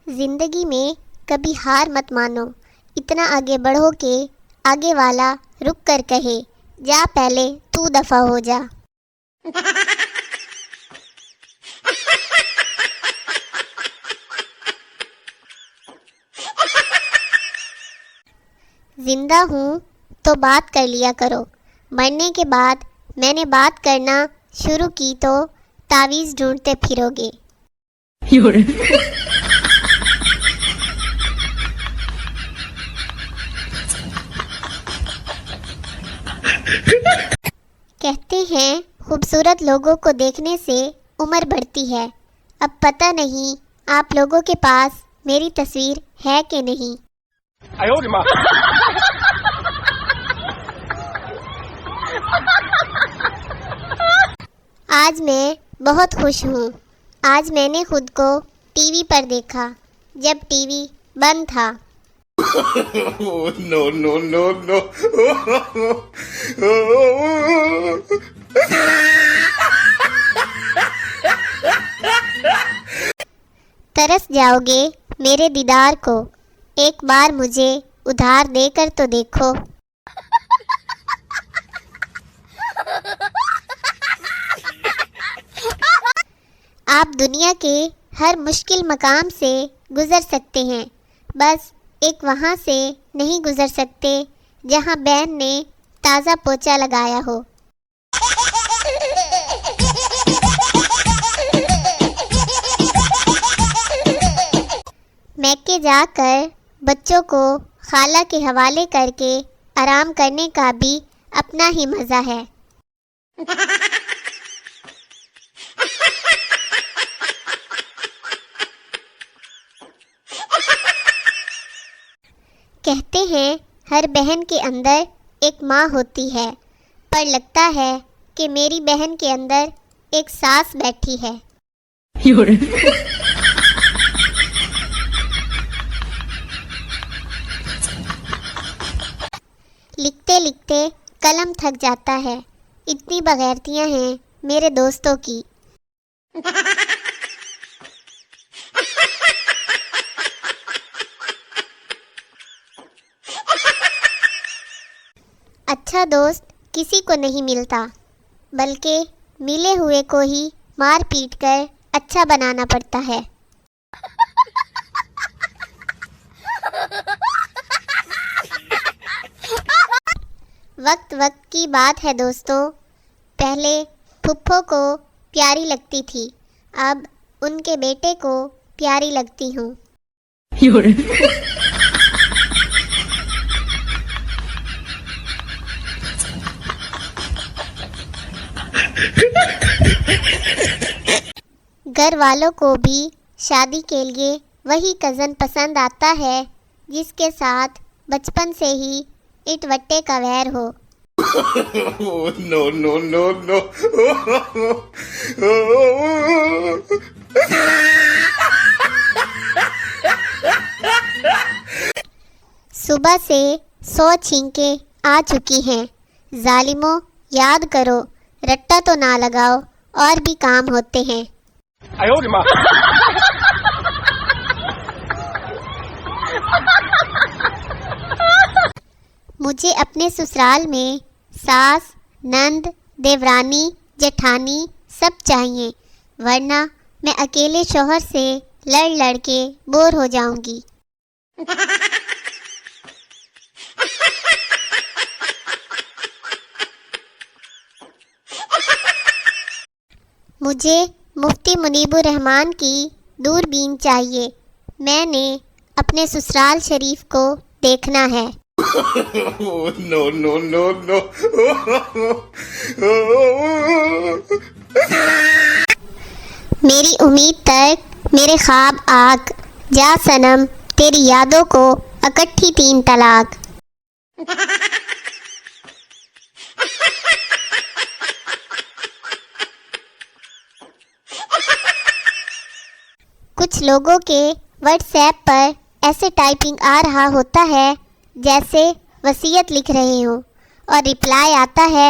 जिंदगी में कभी हार मत मानो, इतना आगे बढ़ो कि आगे वाला रुक कर कहे, जा पहले तू दफा हो जा। जिंदा हूँ तो बात कर लिया करो, मरने के बाद मैंने बात करना शुरू की तो तावीज़ ढूंढते फिरोगे। कहते हैं खूबसूरत लोगों को देखने से उम्र बढ़ती है। अब पता नहीं आप लोगों के पास मेरी तस्वीर है कि नहीं। आज मैं बहुत खुश हूँ। आज मैंने खुद को टीवी पर देखा जब टीवी बंद था। No, no, no, no. तरस जाओगे मेरे दीदार को, एक बार मुझे उधार देकर तो देखो। आप दुनिया के हर मुश्किल मकाम से गुजर सकते हैं, बस एक वहाँ से नहीं गुजर सकते जहाँ बैन ने ताज़ा पोछा लगाया हो। मैके जाकर बच्चों को खाला के हवाले करके आराम करने का भी अपना ही मज़ा है। कहते हैं हर बहन के अंदर एक माँ होती है, पर लगता है कि मेरी बहन के अंदर एक सास बैठी है। लिखते लिखते कलम थक जाता है, इतनी बगैरतियाँ हैं मेरे दोस्तों की। अच्छा दोस्त किसी को नहीं मिलता, बल्कि मिले हुए को ही मार पीट कर अच्छा बनाना पड़ता है। वक्त वक्त की बात है दोस्तों, पहले फुफ्फो को प्यारी लगती थी, अब उनके बेटे को प्यारी लगती हूँ। घर वालों को भी शादी के लिए वही कज़न पसंद आता है जिसके साथ बचपन से ही इटवट्टे का वैर हो। No, no, no, no. सुबह से 100 छींके आ चुकी हैं, जालिमों याद करो, रट्टा तो ना लगाओ, और भी काम होते हैं। मुझे अपने ससुराल में सास, नंद, देवरानी, जेठानी सब चाहिए, वरना मैं अकेले शौहर से लड़ लड़ के बोर हो जाऊंगी। मुझे मुफ्ती मुनीबुर रहमान की दूरबीन चाहिए, मैंने अपने ससुराल शरीफ को देखना है। No, no, no, no. मेरी उम्मीद तक मेरे ख्वाब आग, जा सनम तेरी यादों को इकट्ठी 3 तलाक। कुछ लोगों के व्हाट्सएप पर ऐसे टाइपिंग आ रहा होता है जैसे वसीयत लिख रहे हो, और रिप्लाई आता है